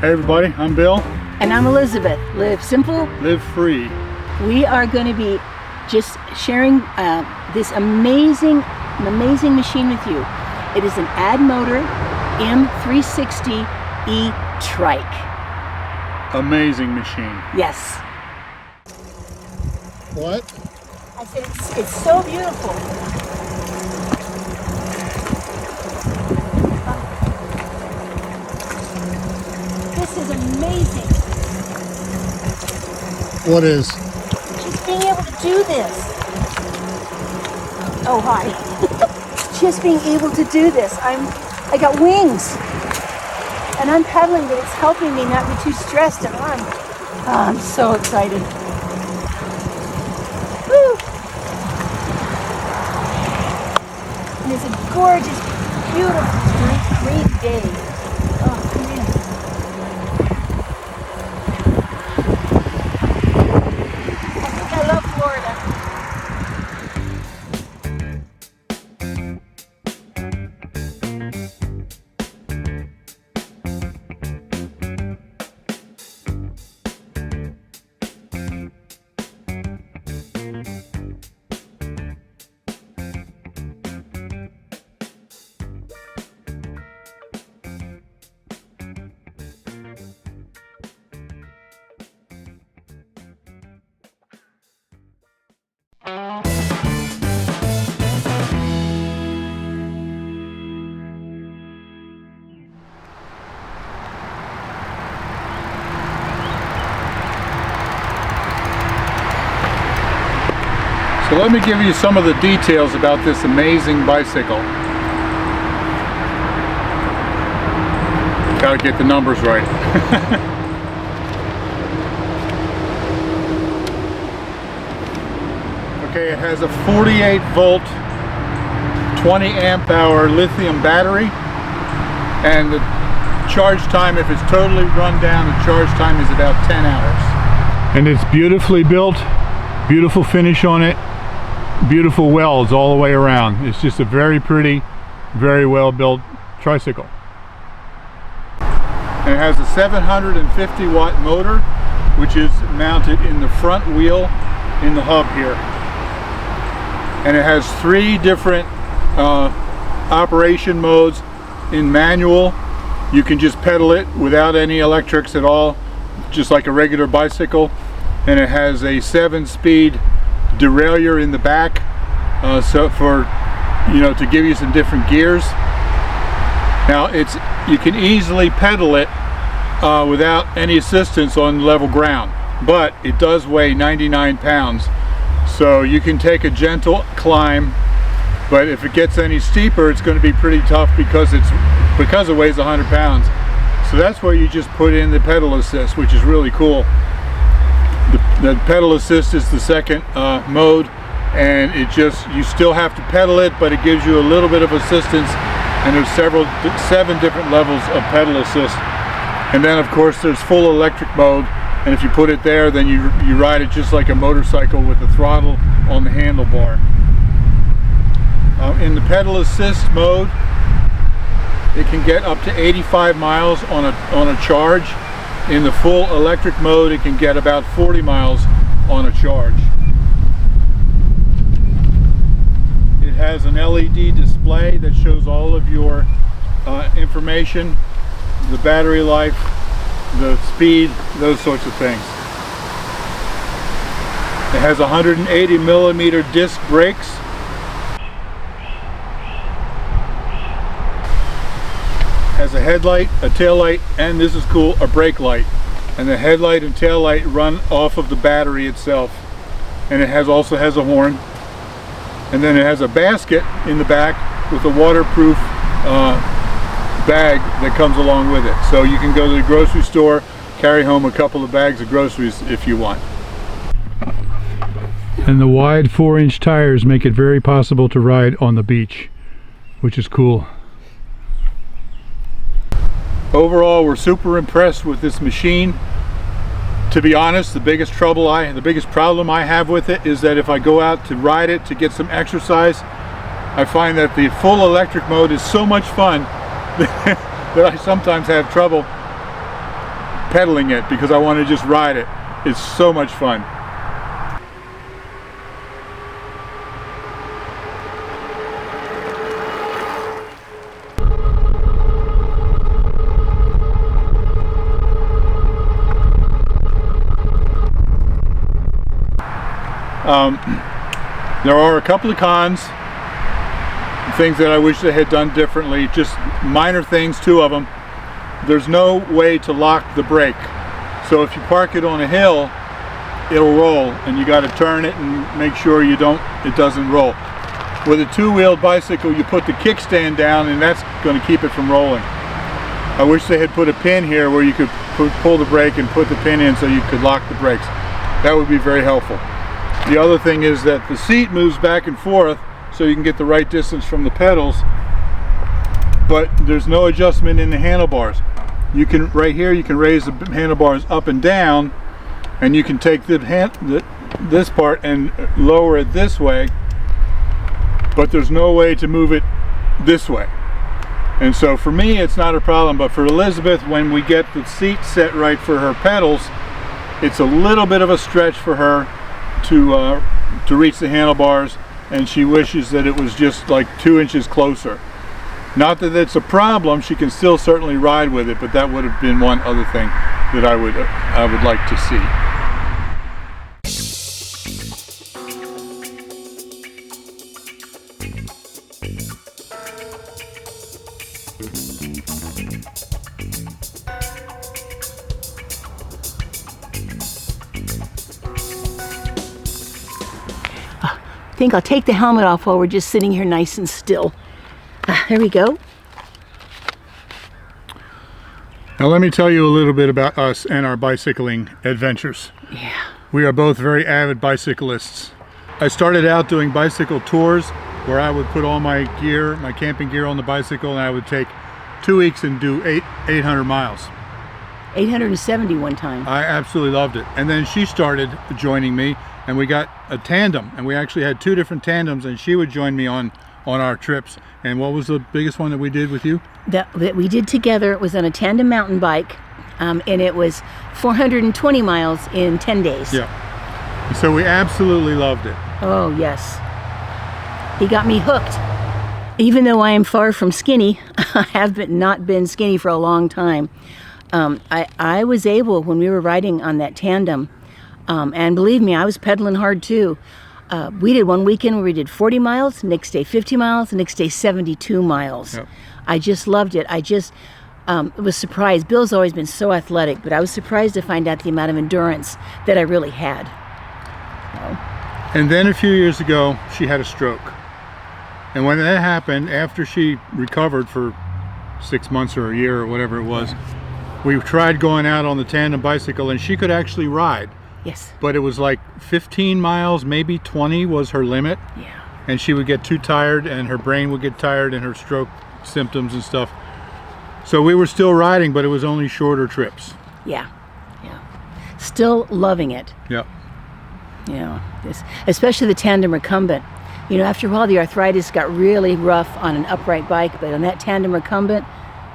Hey everybody, I'm Bill. And I'm Elizabeth. Live simple, live free. We are going to be just sharing this amazing machine with you. It is an Addmotor M-360 E-Trike. Amazing machine. Yes. What? I said it's so beautiful. This is amazing. What is? Just being able to do this. Oh, hi. Just being able to do this. I got wings. And I'm pedaling, but it's helping me not be too stressed and I'm so excited. Woo! And it's a gorgeous, beautiful, great day. Oh, come in. I love Florida. So let me give you some of the details about this amazing bicycle. Gotta get the numbers right. Okay, it has a 48 volt, 20 amp hour lithium battery, and the charge time, if it's totally run down, the charge time is about 10 hours. And it's beautifully built, beautiful finish on it. Beautiful welds all the way around. It's just a very pretty, very well built tricycle. And it has a 750 watt motor, which is mounted in the front wheel in the hub here. And it has 3 different operation modes. In manual, you can just pedal it without any electrics at all, just like a regular bicycle. And it has a 7-speed derailleur in the back, so for to give you some different gears. Now you can easily pedal it without any assistance on level ground, but it does weigh 99 pounds, so you can take a gentle climb, but if it gets any steeper it's going to be pretty tough because it weighs 100 pounds. So that's where you just put in the pedal assist, which is really cool. The pedal assist is the second mode, and you still have to pedal it, but it gives you a little bit of assistance, and there's 7 different levels of pedal assist. And then of course there's full electric mode, and if you put it there, then you ride it just like a motorcycle with the throttle on the handlebar. In the pedal assist mode, it can get up to 85 miles on a charge. In the full electric mode, it can get about 40 miles on a charge. It has an LED display that shows all of your information, the battery life, the speed, those sorts of things. It has 180 millimeter disc brakes. Has a headlight, a tail light, and this is cool, a brake light. And the headlight and tail light run off of the battery itself. And it also has a horn. And then it has a basket in the back with a waterproof bag that comes along with it. So you can go to the grocery store, carry home a couple of bags of groceries if you want. And the wide 4-inch tires make it very possible to ride on the beach, which is cool. Overall, we're super impressed with this machine. To be honest, the biggest problem I have with it is that if I go out to ride it to get some exercise, I find that the full electric mode is so much fun that I sometimes have trouble pedaling it because I want to just ride it. It's so much fun. There are a couple of cons, things that I wish they had done differently, just minor things, 2 of them. There's no way to lock the brake. So if you park it on a hill, it'll roll, and you got to turn it and make sure it doesn't roll. With a 2-wheeled bicycle, you put the kickstand down, and that's going to keep it from rolling. I wish they had put a pin here where you could pull the brake and put the pin in so you could lock the brakes. That would be very helpful. The other thing is that the seat moves back and forth so you can get the right distance from the pedals, but there's no adjustment in the handlebars. You can, right here, you can raise the handlebars up and down, and you can take this part and lower it this way, but there's no way to move it this way. And so for me, it's not a problem, but for Elizabeth, when we get the seat set right for her pedals, it's a little bit of a stretch for her to reach the handlebars, and she wishes that it was just like 2 inches closer. Not that it's a problem, she can still certainly ride with it, but that would have been one other thing that I would like to see. I think I'll take the helmet off while we're just sitting here nice and still. There we go. Now let me tell you a little bit about us and our bicycling adventures. Yeah. We are both very avid bicyclists. I started out doing bicycle tours where I would put all my gear, my camping gear on the bicycle, and I would take 2 weeks and do 800 miles. 870 one time. I absolutely loved it. And then she started joining me, and we got a tandem, and we actually had 2 different tandems, and she would join me on our trips. And what was the biggest one that we did with you? That we did together, it was on a tandem mountain bike, and it was 420 miles in 10 days. Yeah. So we absolutely loved it. Oh yes. He got me hooked. Even though I am far from skinny, I have not been skinny for a long time. I was able, when we were riding on that tandem, and believe me, I was pedaling hard too. We did one weekend where we did 40 miles, next day 50 miles, next day 72 miles. Yep. I just loved it. I just was surprised. Bill's always been so athletic, but I was surprised to find out the amount of endurance that I really had. And then a few years ago, she had a stroke. And when that happened, after she recovered for 6 months or a year or whatever it was, we tried going out on the tandem bicycle, and she could actually ride. Yes. But it was like 15 miles, maybe 20 was her limit. Yeah. And she would get too tired, and her brain would get tired, and her stroke symptoms and stuff. So we were still riding, but it was only shorter trips. Yeah. Yeah. Still loving it. Yep. You know, especially the tandem recumbent. You know, after a while the arthritis got really rough on an upright bike, but on that tandem recumbent,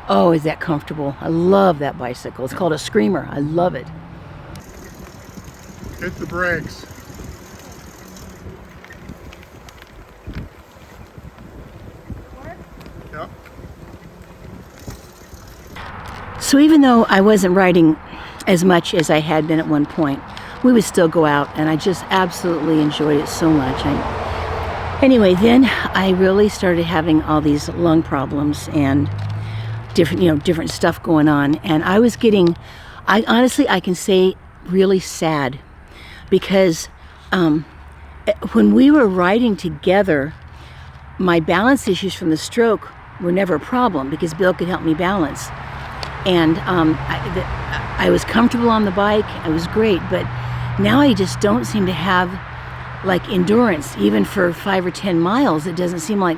oh, is that comfortable. I love that bicycle. It's called a Screamer. I love it. Hit the brakes. Yep. So even though I wasn't riding as much as I had been at one point, we would still go out, and I just absolutely enjoyed it so much. Anyway, then I really started having all these lung problems and different stuff going on, and I was getting, I can say, really sad, because when we were riding together, my balance issues from the stroke were never a problem because Bill could help me balance, and I was comfortable on the bike. It was great, but now I just don't seem to have like endurance, even for 5 or 10 miles. It doesn't seem like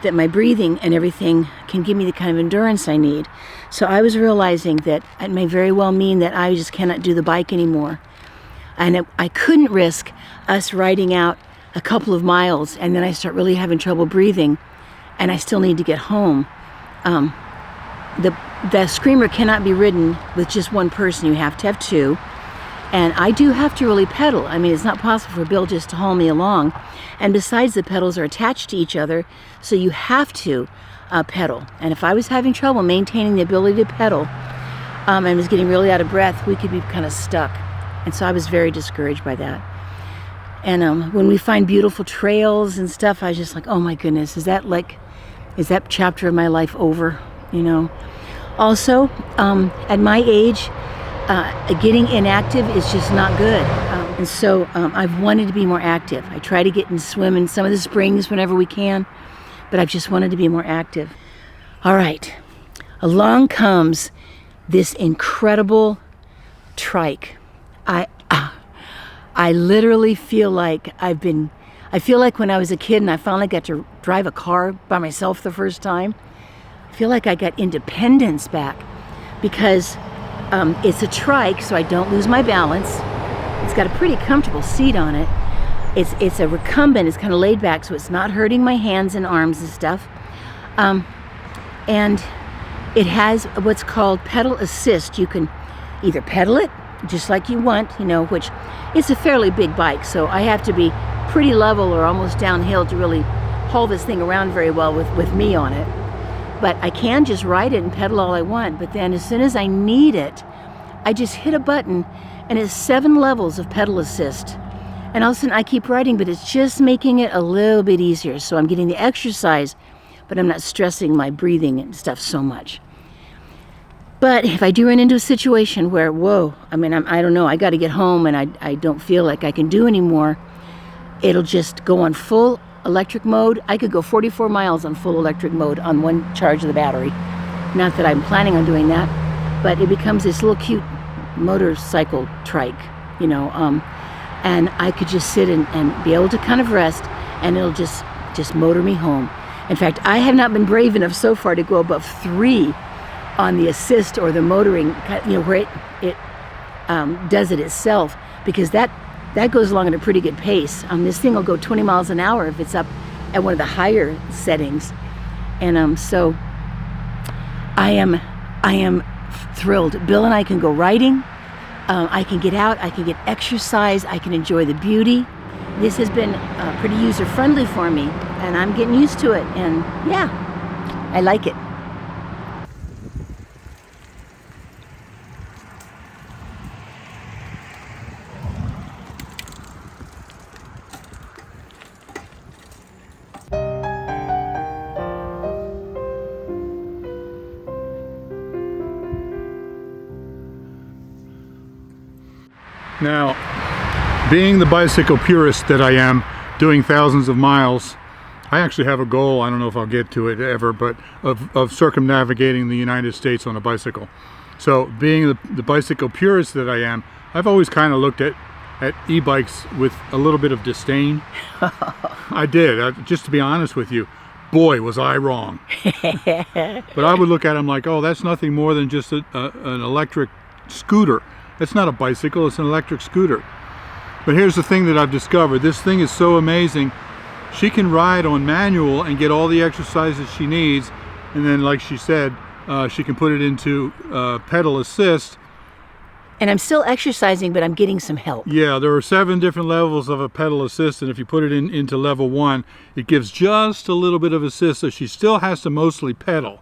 that my breathing and everything can give me the kind of endurance I need. So I was realizing that it may very well mean that I just cannot do the bike anymore. And I couldn't risk us riding out a couple of miles and then I start really having trouble breathing and I still need to get home. the Screamer cannot be ridden with just one person. You have to have two. And I do have to really pedal. I mean, it's not possible for Bill just to haul me along. And besides, the pedals are attached to each other, so you have to pedal. And if I was having trouble maintaining the ability to pedal and was getting really out of breath, we could be kind of stuck. And so I was very discouraged by that. And when we find beautiful trails and stuff, I was just like, oh my goodness, is that chapter of my life over, you know? Also, at my age, getting inactive is just not good. And so I've wanted to be more active. I try to get and swim in some of the springs whenever we can, but I've just wanted to be more active. All right, along comes this incredible trike. I literally feel like I feel like when I was a kid and I finally got to drive a car by myself the first time, I feel like I got independence back, because it's a trike, so I don't lose my balance. It's got a pretty comfortable seat on it. It's a recumbent, it's kind of laid back, so it's not hurting my hands and arms and stuff. And it has what's called pedal assist. You can either pedal it just like you want, you know, which it's a fairly big bike, so I have to be pretty level or almost downhill to really haul this thing around very well with me on it. But I can just ride it and pedal all I want, but then as soon as I need it, I just hit a button and it's 7 levels of pedal assist. And all of a sudden I keep riding, but it's just making it a little bit easier. So I'm getting the exercise, but I'm not stressing my breathing and stuff so much. But if I do run into a situation where, whoa, I mean, I don't know, I got to get home and I don't feel like I can do anymore, it'll just go on full electric mode. I could go 44 miles on full electric mode on one charge of the battery. Not that I'm planning on doing that, but it becomes this little cute motorcycle trike, you know, and I could just sit and be able to kind of rest, and it'll just motor me home. In fact, I have not been brave enough so far to go above 3 on the assist or the motoring, you know, where it does it itself, because that goes along at a pretty good pace. This thing will go 20 miles an hour if it's up at one of the higher settings. And so I am thrilled. Bill and I can go riding. I can get out. I can get exercise. I can enjoy the beauty. This has been pretty user-friendly for me, and I'm getting used to it. And yeah, I like it. Now, being the bicycle purist that I am, doing thousands of miles, I actually have a goal, I don't know if I'll get to it ever, but of circumnavigating the United States on a bicycle. So being the bicycle purist that I am, I've always kind of looked at e-bikes with a little bit of disdain. I did, just to be honest with you. Boy, was I wrong. But I would look at them like, oh, that's nothing more than just an electric scooter. It's not a bicycle, it's an electric scooter. But here's the thing that I've discovered. This thing is so amazing. She can ride on manual and get all the exercises she needs. And then, like she said, she can put it into pedal assist. And I'm still exercising, but I'm getting some help. Yeah, there are 7 different levels of a pedal assist. And if you put it into level 1, it gives just a little bit of assist. So she still has to mostly pedal.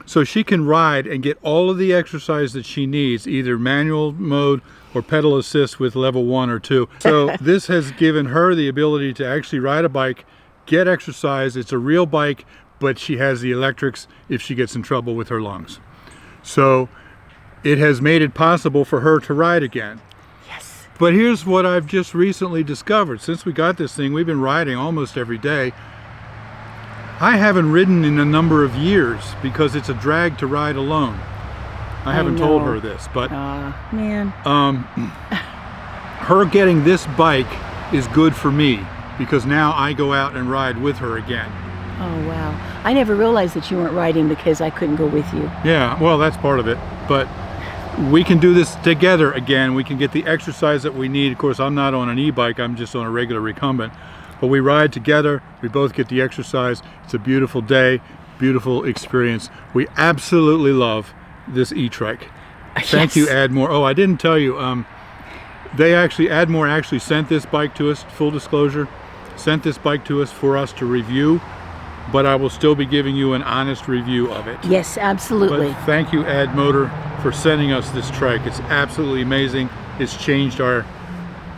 So she can ride and get all of the exercise that she needs, either manual mode or pedal assist with level 1 or 2. So this has given her the ability to actually ride a bike, get exercise. It's a real bike, but she has the electrics if she gets in trouble with her lungs. So it has made it possible for her to ride again. Yes. But here's what I've just recently discovered. Since we got this thing, we've been riding almost every day. I haven't ridden in a number of years because it's a drag to ride alone. I haven't told her this, but man. Her getting this bike is good for me because now I go out and ride with her again. Oh wow. I never realized that you weren't riding because I couldn't go with you. Yeah, well, that's part of it, but we can do this together again. We can get the exercise that we need. Of course, I'm not on an e-bike, I'm just on a regular recumbent. But we ride together, we both get the exercise. It's a beautiful day, beautiful experience. We absolutely love this E-Trike. Thank you, Yes. Addmotor. Oh, I didn't tell you. Addmotor actually sent this bike to us. Full disclosure, sent this bike to us for us to review. But I will still be giving you an honest review of it. Yes, absolutely. But thank you, Addmotor, for sending us this trike. It's absolutely amazing. It's changed our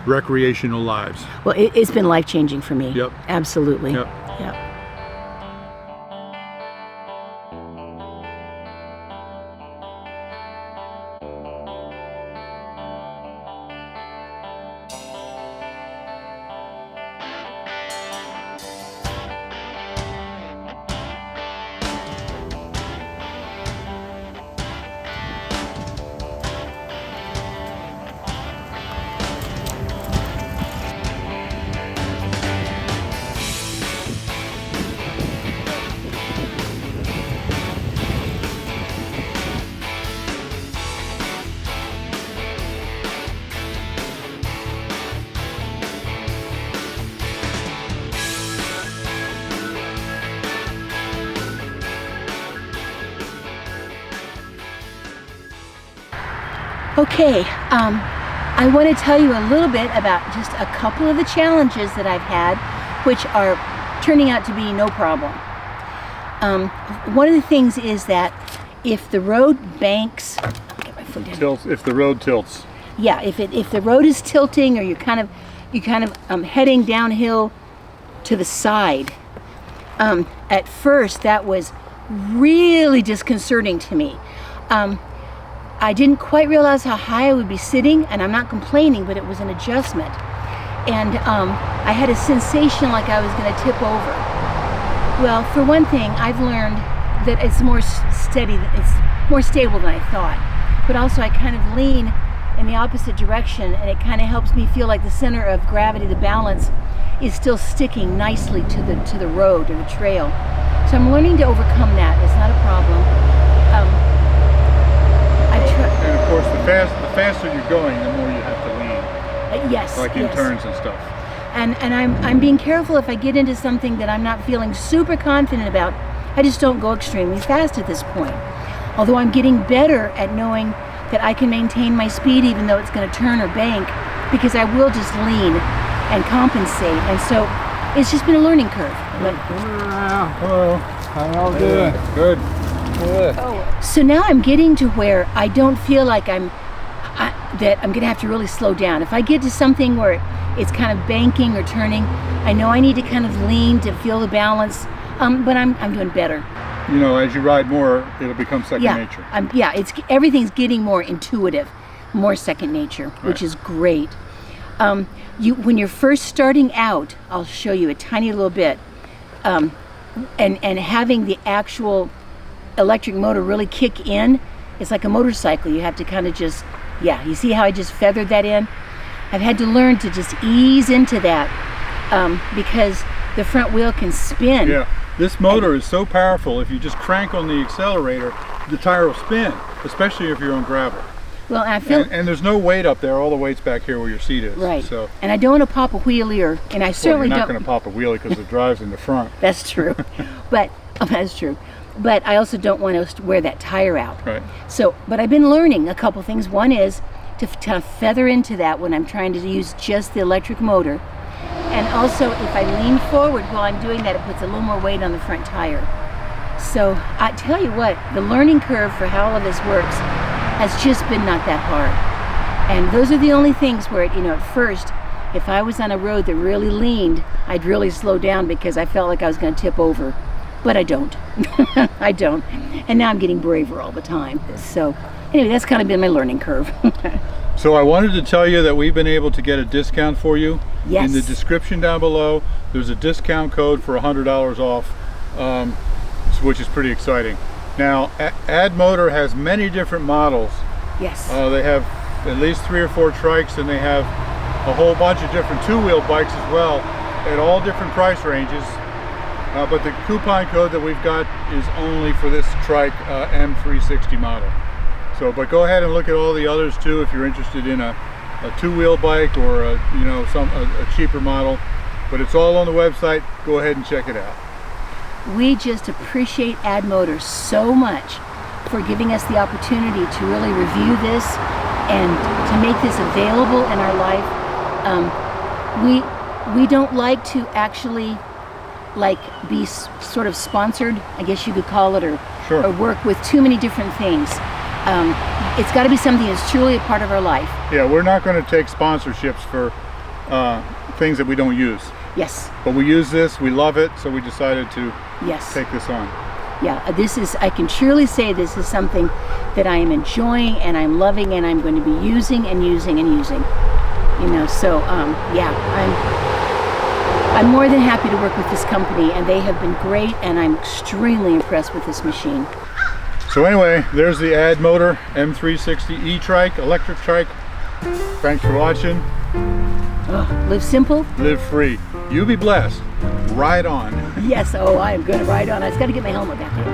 recreational lives. Well, it's been life-changing for me. Yep. Absolutely. Yep. Yep. Okay, I want to tell you a little bit about just a couple of the challenges that I've had, which are turning out to be no problem. One of the things is that if the road banks, I'll get my foot down. Tilts, if the road tilts. Yeah, if the road is tilting, or you're kind of heading downhill to the side. At first, that was really disconcerting to me. I didn't quite realize how high I would be sitting, and I'm not complaining, but it was an adjustment. And I had a sensation like I was going to tip over. Well, for one thing, I've learned that it's more steady, it's more stable than I thought. But also I kind of lean in the opposite direction, and it kind of helps me feel like the center of gravity, the balance, is still sticking nicely to the road or the trail. So I'm learning to overcome that. It's not a problem. And of course, the faster you're going, the more you have to lean. Yes. Like in yes. turns and stuff. And I'm being careful if I get into something that I'm not feeling super confident about. I just don't go extremely fast at this point. Although I'm getting better at knowing that I can maintain my speed even though it's going to turn or bank, because I will just lean and compensate. And so it's just been a learning curve. But, Hello. How y'all doing? Good. so now I'm getting to where I don't feel like that I'm going to have to really slow down. If I get to something where it's kind of banking or turning, I know I need to kind of lean to feel the balance, but I'm doing better. You know, as you ride more, it'll become second Yeah, nature. Everything's getting more intuitive, more second nature, which is great. When you're first starting out, I'll show you a tiny little bit, and having the actual electric motor really kick in, it's like a motorcycle. You have to kind of just, you see how I just feathered that in? I've had to learn to just ease into that because the front wheel can spin. Yeah, this motor is so powerful. If you just crank on the accelerator, the tire will spin, especially if you're on gravel. Well, I feel and there's no weight up there. All the weight's back here where your seat is. right. So, and I don't want to pop a wheelie, and I certainly you're not don't. going to pop a wheelie because it drives in the front. That's true, but that's true. But I also don't want to wear that tire out. Right. So, but I've been learning a couple things. One is to feather into that when I'm trying to use just the electric motor. And also, if I lean forward while I'm doing that, it puts a little more weight on the front tire. So I tell you what, the learning curve for how all of this works has just been not that hard. And those are the only things where, at first, if I was on a road that really leaned, I'd really slow down because I felt like I was going to tip over. But I don't. I don't. And now I'm getting braver all the time. So anyway, that's kind of been my learning curve. So I wanted to tell you that we've been able to get a discount for you. Yes. In the description down below, there's a discount code for $100 off, which is pretty exciting. Now, Addmotor has many different models. Yes. They have at least 3 or 4 trikes, and they have a whole bunch of different two-wheel bikes as well, at all different price ranges. But the coupon code that we've got is only for this Trike M-360 model. So, but go ahead and look at all the others too if you're interested in a two-wheel bike or a cheaper model. But it's all on the website. Go ahead and check it out. We just appreciate Addmotor so much for giving us the opportunity to really review this and to make this available in our life. We don't like to actually be sort of sponsored, I guess you could call it, or work with too many different things. It's got to be something that's truly a part of our life. Yeah, we're not going to take sponsorships for things that we don't use. Yes. But we use this, we love it, so we decided to take this on. Yeah, I can truly say this is something that I am enjoying and I'm loving and I'm going to be using and using and using. You know, so yeah, I'm more than happy to work with this company, and they have been great, and I'm extremely impressed with this machine. So anyway, there's the Addmotor M-360 E-Trike, electric trike. Thanks for watching. Oh, live simple. Live free. You be blessed. Ride on. Yes, I am going to ride on. I just got to get my helmet back on.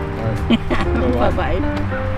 All right. Bye-bye.